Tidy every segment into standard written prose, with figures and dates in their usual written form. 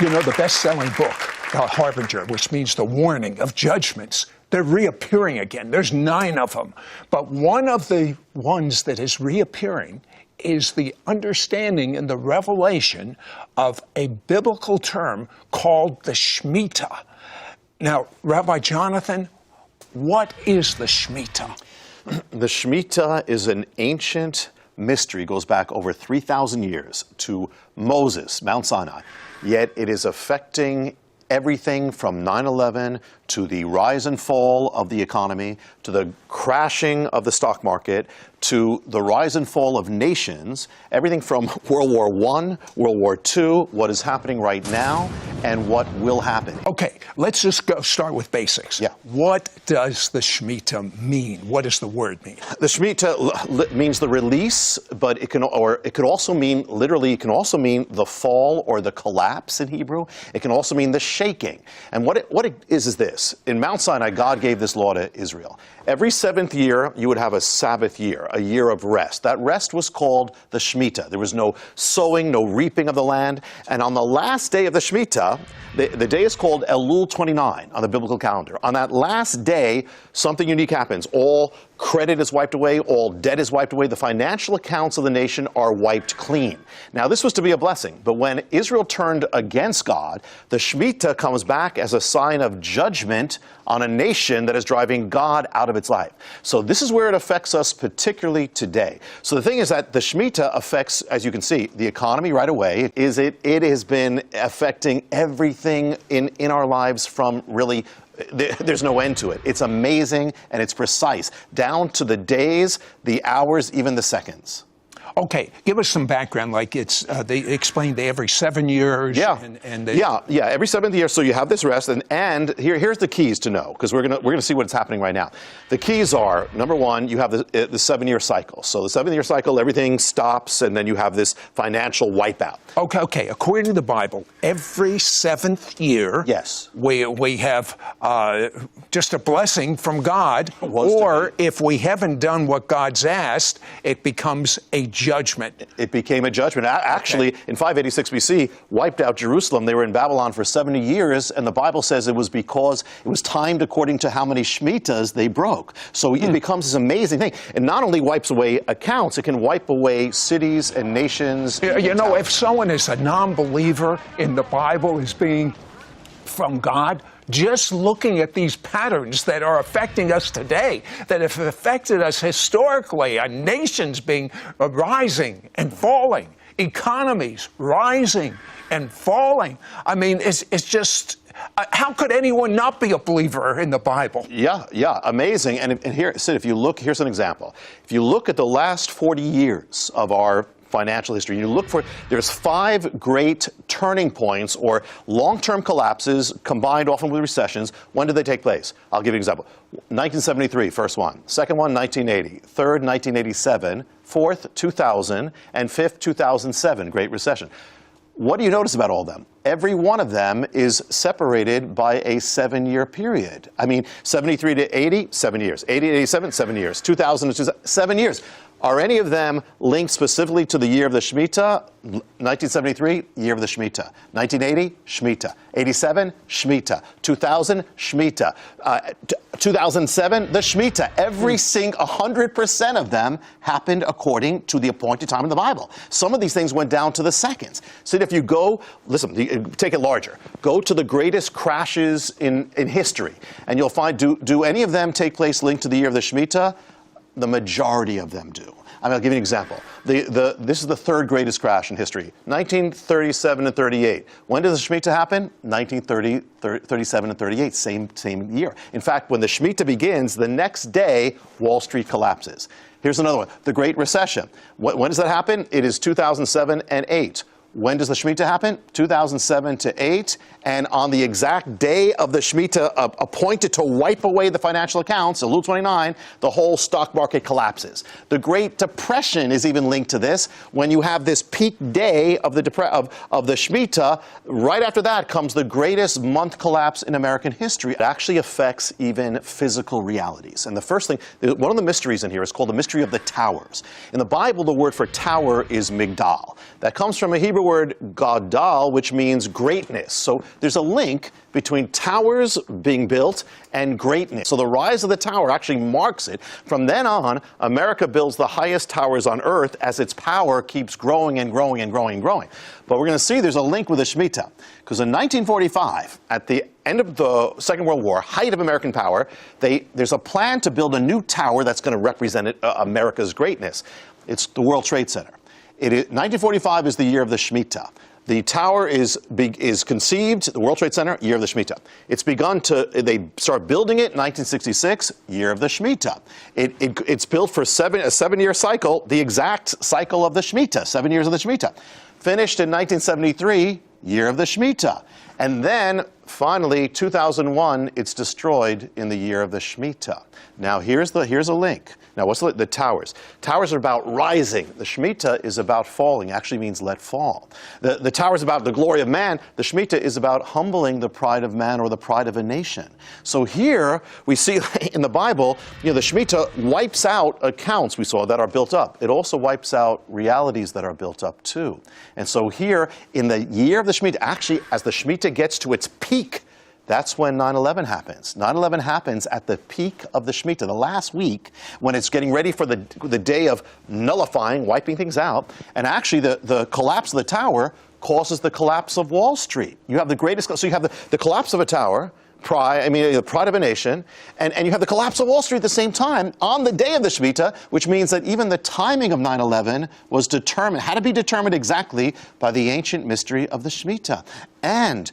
You know, the best-selling book, The Harbinger, which means the warning of judgments, they're reappearing again. There's 9 of them. But one of the ones that is reappearing is the understanding and the revelation of a biblical term called the Shemitah. Now, Rabbi Jonathan, what is the Shemitah? The Shemitah is an ancient mystery, goes back over 3,000 years to Moses, Mount Sinai, yet it is affecting everything from 9/11 to the rise and fall of the economy, to the crashing of the stock market, to the rise and fall of nations, everything from World War I, World War II, what is happening right now, and what will happen. Okay, let's just start with basics. Yeah. What does the Shemitah mean? What does the word mean? The Shemitah means the release, but it could also mean, literally, it can also mean the fall or the collapse in Hebrew. It can also mean the shaking. And what it is this. In Mount Sinai, God gave this law to Israel. Every 7th year, you would have a Sabbath year, a year of rest. That rest was called the Shemitah. There was no sowing, no reaping of the land. And on the last day of the Shemitah, the day is called Elul 29 on the biblical calendar. On that last day, something unique happens. All credit is wiped away, all debt is wiped away. The financial accounts of the nation are wiped clean. Now, this was to be a blessing, but when Israel turned against God, the Shemitah comes back as a sign of judgment on a nation that is driving God out of its life. So this is where it affects us particularly today. So the thing is that the Shemitah affects, as you can see, the economy right away. It has been affecting everything in our lives from really, there's no end to it. It's amazing and it's precise, down to the days, the hours, even the seconds. Okay, give us some background. Like they explained every 7 years. Yeah, yeah, every 7th year. So you have this rest, and here's the keys to know, because we're gonna see what's happening right now. The keys are, number one, you have the 7-year cycle. So the 7-year cycle, everything stops, and then you have this financial wipeout. Okay. According to the Bible, every 7th year, yes, we have just a blessing from God, or if we haven't done what God's asked, it becomes a judgment. It became a judgment. Actually, in 586 BC, wiped out Jerusalem. They were in Babylon for 70 years, and the Bible says it was because it was timed according to how many Shemitahs they broke. So it becomes this amazing thing. It not only wipes away accounts, it can wipe away cities and nations. You know, if someone is a non-believer in the Bible as being from God, just looking at these patterns that are affecting us today, that have affected us historically, nations being rising and falling, economies rising and falling. I mean, it's just, how could anyone not be a believer in the Bible? Yeah, amazing. And here, Sid, if you look, here's an example. If you look at the last 40 years of our financial history, you look for, there's 5 great turning points or long-term collapses combined often with recessions. When did they take place? I'll give you an example. 1973, first one. Second one, 1980. Third, 1987. Fourth, 2000. And fifth, 2007, Great Recession. What do you notice about all of them? Every one of them is separated by a 7-year period. I mean, 73 to 80, 7 years. 80 to 87, 7 years. 2000 to 2000, 7 years. Are any of them linked specifically to the year of the Shemitah? 1973, year of the Shemitah. 1980, Shemitah. 87, Shemitah. 2000, Shemitah. 2007, the Shemitah. Every single 100% of them happened according to the appointed time in the Bible. Some of these things went down to the seconds. So if you go, listen, take it larger. Go to the greatest crashes in history, and you'll find, do any of them take place linked to the year of the Shemitah? The majority of them do. I mean, I'll give you an example. This is the 3rd greatest crash in history, 1937 and 38. When does the Shemitah happen? 1930, 37 and 38, same year. In fact, when the Shemitah begins, the next day, Wall Street collapses. Here's another one, the Great Recession. When does that happen? It is 2007 and 8. When does the Shemitah happen? 2007 to 8. And on the exact day of the Shemitah appointed to wipe away the financial accounts, Elul 29, the whole stock market collapses. The Great Depression is even linked to this. When you have this peak day of the Shemitah, right after that comes the greatest month collapse in American history. It actually affects even physical realities. And the first thing, one of the mysteries in here is called the mystery of the towers. In the Bible, the word for tower is migdal. That comes from a Hebrew Hebrew word gadal, which means greatness. So there's a link between towers being built and greatness. So the rise of the tower actually marks it. From then on, America builds the highest towers on earth as its power keeps growing and growing and growing and growing. But we're going to see there's a link with the Shemitah. Because in 1945, at the end of the Second World War, height of American power, there's a plan to build a new tower that's going to represent America's greatness. It's the World Trade Center. 1945 is the year of the Shemitah. The tower is conceived, the World Trade Center, year of the Shemitah. It's begun they start building it in 1966, year of the Shemitah. It's built for a 7-year cycle, the exact cycle of the Shemitah, 7 years of the Shemitah. Finished in 1973, year of the Shemitah. And then, finally, 2001, it's destroyed in the year of the Shemitah. Now, here's a link. Now, what's the towers? Towers are about rising. The Shemitah is about falling. It actually means let fall. The tower is about the glory of man. The Shemitah is about humbling the pride of man or the pride of a nation. So here we see in the Bible, the Shemitah wipes out accounts we saw that are built up. It also wipes out realities that are built up too. And so here in the year of the Shemitah, actually as the Shemitah gets to its peak, that's when 9/11 happens. 9/11 happens at the peak of the Shemitah, the last week, when it's getting ready for the day of nullifying, wiping things out. And actually, the collapse of the tower causes the collapse of Wall Street. You have the greatest, so you have the collapse of a tower, the pride of a nation, and you have the collapse of Wall Street at the same time on the day of the Shemitah, which means that even the timing of 9/11 was determined, had to be determined exactly by the ancient mystery of the Shemitah. And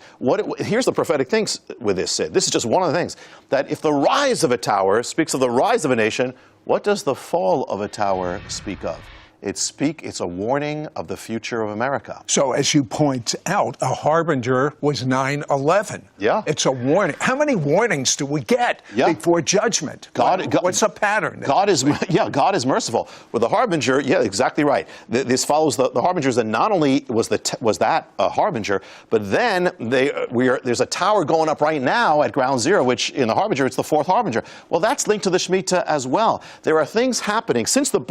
here's the prophetic things with this, Sid. This is just one of the things, that if the rise of a tower speaks of the rise of a nation, what does the fall of a tower speak of? It's a warning of the future of America. So as you point out, a harbinger was 9/11. Yeah. It's a warning. How many warnings do we get before judgment? What's a pattern? God is merciful. With the harbinger, yeah, exactly right. This follows the harbingers, and not only was that a harbinger, but then there's a tower going up right now at ground zero, which in the harbinger, it's the fourth harbinger. Well, that's linked to the Shemitah as well. There are things happening since the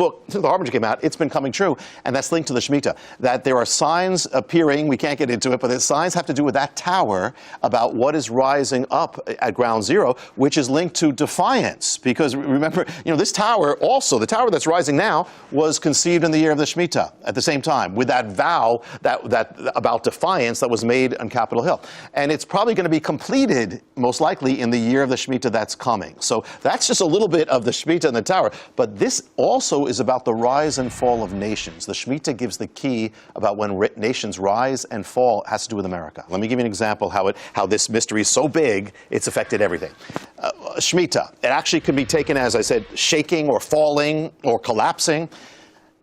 harbinger came out. It's been coming true, and that's linked to the Shemitah, that there are signs appearing, we can't get into it, but the signs have to do with that tower about what is rising up at ground zero, which is linked to defiance. Because remember, this tower also, the tower that's rising now, was conceived in the year of the Shemitah at the same time, with that vow that about defiance that was made on Capitol Hill. And it's probably going to be completed, most likely, in the year of the Shemitah that's coming. So that's just a little bit of the Shemitah and the tower, but this also is about the rise and fall of nations. The Shemitah gives the key about when nations rise and fall. It has to do with America. Let me give you an example how this mystery is so big, it's affected everything. Shemitah, it actually can be taken as, I said, shaking or falling or collapsing.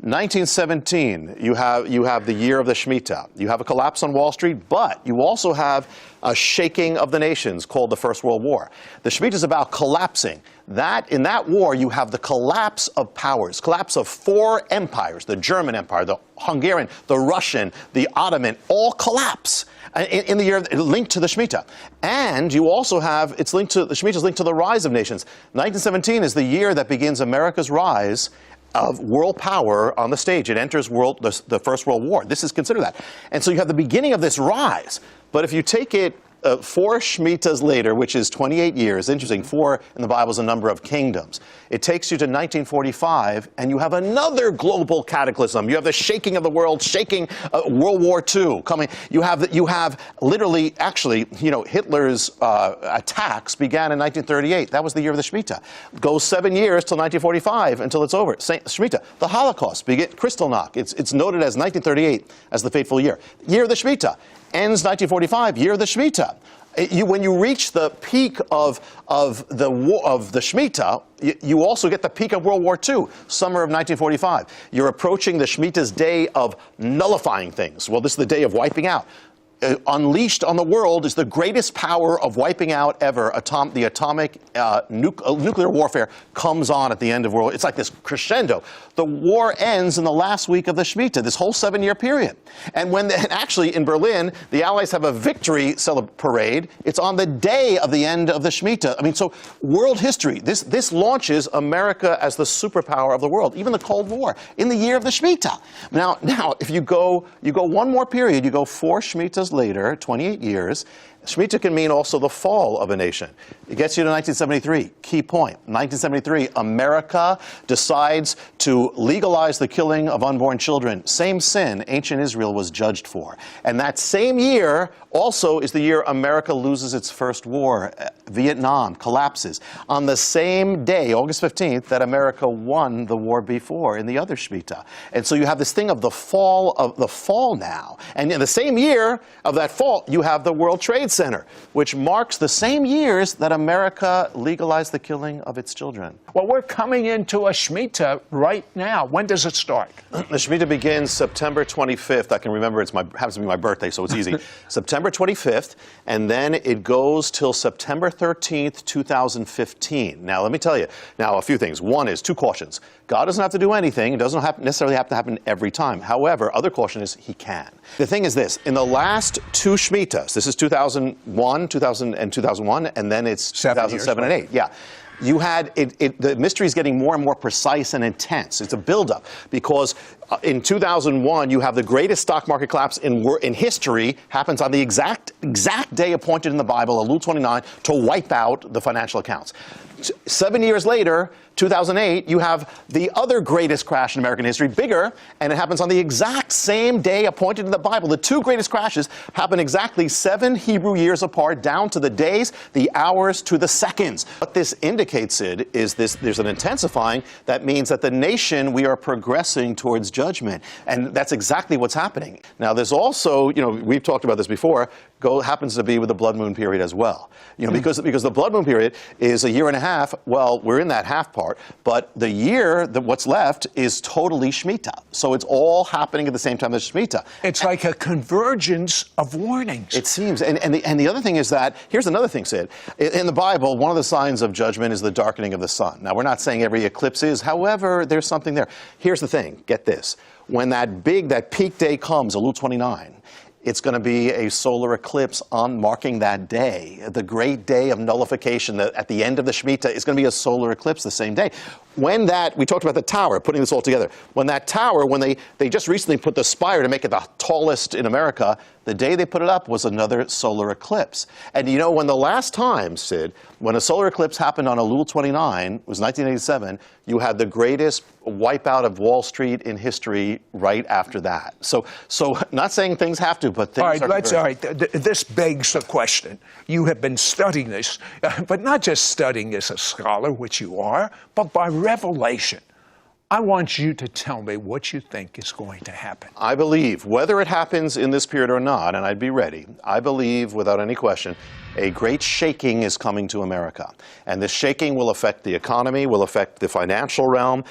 1917, you have the year of the Shemitah. You have a collapse on Wall Street, but you also have a shaking of the nations called the First World War. The Shemitah is about collapsing. In that war, you have the collapse of powers, collapse of 4 empires, the German Empire, the Hungarian, the Russian, the Ottoman, all collapse in the year linked to the Shemitah. And you also have, the Shemitah is linked to the rise of nations. 1917 is the year that begins America's rise of world power on the stage. It enters the First World War. This is considered that. And so you have the beginning of this rise. But if you take it 4 Shemitahs later, which is 28 years, interesting, 4 in the Bible is a number of kingdoms. It takes you to 1945, and you have another global cataclysm. You have the shaking of the world, shaking World War II coming. You have literally, actually, Hitler's attacks began in 1938. That was the year of the Shemitah. Goes 7 years till 1945 until it's over. Shemitah. The Holocaust, Kristallnacht. It's noted as 1938 as the fateful year. Year of the Shemitah. Ends 1945, year of the Shemitah. When you reach the peak of the Shemitah, you also get the peak of World War II, summer of 1945. You're approaching the Shemitah's day of nullifying things. Well, this is the day of wiping out. unleashed on the world is the greatest power of wiping out ever. The atomic nuclear warfare comes on at the end of world. It's like this crescendo. The war ends in the last week of the Shemitah, this whole 7-year period. And actually in Berlin, the Allies have a victory parade. It's on the day of the end of the Shemitah. I mean, so world history. This launches America as the superpower of the world. Even the Cold War in the year of the Shemitah. Now, if you go one more period, you go 4 Shemitahs later, 28 years, Shemitah can mean also the fall of a nation. It gets you to 1973. Key point. 1973, America decides to legalize the killing of unborn children. Same sin ancient Israel was judged for. And that same year also is the year America loses its first war. Vietnam collapses. On the same day, August 15th, that America won the war before in the other Shemitah. And so you have this thing of the fall now. And in the same year of that fall, you have the World Trade Center, which marks the same years that America legalized the killing of its children. Well, we're coming into a Shemitah right now. When does it start? The Shemitah begins September 25th. I can remember happens to be my birthday, so it's easy. September 25th, and then it goes till September 13th, 2015. Now, let me tell you, a few things. One is 2 cautions. God doesn't have to do anything. It doesn't necessarily have to happen every time. However, other caution is he can. The thing is this. In the last 2 Shemitahs, this is 2001, 2001, and then it's 2007 and 8. Yeah. You had the mystery is getting more and more precise and intense. It's a buildup because in 2001 you have the greatest stock market collapse in history happens on the exact day appointed in the Bible, Elul 29, to wipe out the financial accounts. 7 years later, 2008, you have the other greatest crash in American history, bigger, and it happens on the exact same day appointed in the Bible. The 2 greatest crashes happen exactly 7 Hebrew years apart, down to the days, the hours, to the seconds. What this indicates, Sid, is there's an intensifying. That means that the nation, we are progressing towards judgment. And that's exactly what's happening. Now, there's also, we've talked about this before, happens to be with the blood moon period as well. Because the blood moon period is a year and a half. Well, we're in that half part, but the year, what's left, is totally Shemitah. So it's all happening at the same time as Shemitah. It's like a convergence of warnings. It seems. And the other thing is that, here's another thing, Sid. In the Bible, one of the signs of judgment is the darkening of the sun. Now, we're not saying every eclipse is. However, there's something there. Here's the thing. Get this. When that peak day comes, Elul 29, it's going to be a solar eclipse marking that day, the great day of nullification. At the end of the Shemitah, it's going to be a solar eclipse the same day. When we talked about the tower, putting this all together. When that tower, when they just recently put the spire to make it the tallest in America, the day they put it up was another solar eclipse. And when the last time, Sid, when a solar eclipse happened on Elul 29, was 1987, you had the greatest wipeout of Wall Street in history right after that. So not saying things have to, but things all right. This begs the question. You have been studying this, but not just studying as a scholar, which you are, but by revelation. I want you to tell me what you think is going to happen. I believe, whether it happens in this period or not, and I'd be ready, I believe, without any question, a great shaking is coming to America. And this shaking will affect the economy, will affect the financial realm,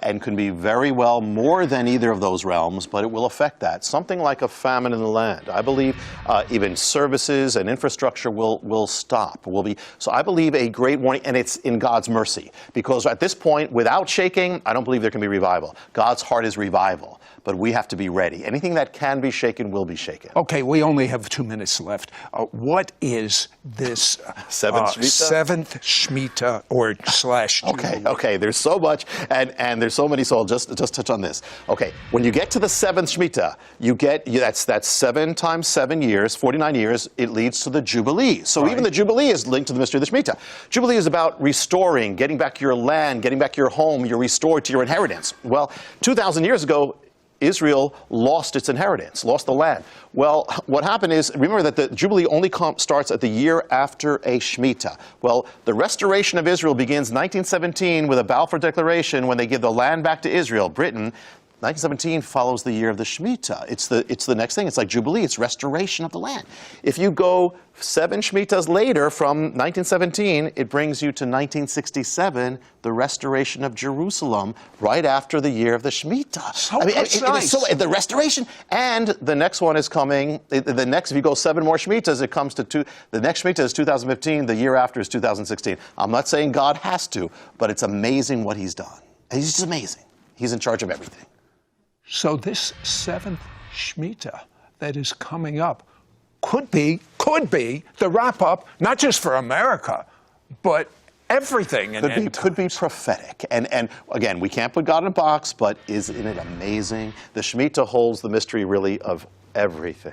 and can be very well more than either of those realms, but it will affect that. Something like a famine in the land. I believe even services and infrastructure will stop. So I believe a great warning, and it's in God's mercy. Because at this point, without shaking, I don't believe there can be revival. God's heart is revival. But we have to be ready. Anything that can be shaken will be shaken. Okay, we only have 2 minutes left. What is this seventh Shemitah or / Okay, there's so much, and there's so many, so I'll just touch on this. Okay, when you get to the 7th Shemitah, that's 7 times 7 years, 49 years, it leads to the Jubilee. So even the Jubilee is linked to the mystery of the Shemitah. Jubilee is about restoring, getting back your land, getting back your home, you're restored to your inheritance. Well, 2,000 years ago, Israel lost its inheritance, lost the land. Well, what happened is, remember that the Jubilee only starts at the year after a Shemitah. Well, the restoration of Israel begins 1917 with a Balfour Declaration when they give the land back to Israel, Britain. 1917 follows the year of the Shemitah. It's the next thing. It's like Jubilee. It's restoration of the land. If you go 7 Shemitahs later from 1917, it brings you to 1967, the restoration of Jerusalem, right after the year of the Shemitah. So it precise. is so, the restoration, and the next one is coming. The next, if you go 7 more Shemitahs, it comes to the next Shemitah is 2015. The year after is 2016. I'm not saying God has to, but it's amazing what He's done. He's just amazing. He's in charge of everything. So this 7th Shemitah that is coming up could be the wrap-up, not just for America, but everything. Could be prophetic. And again, we can't put God in a box, but isn't it amazing? The Shemitah holds the mystery really of everything.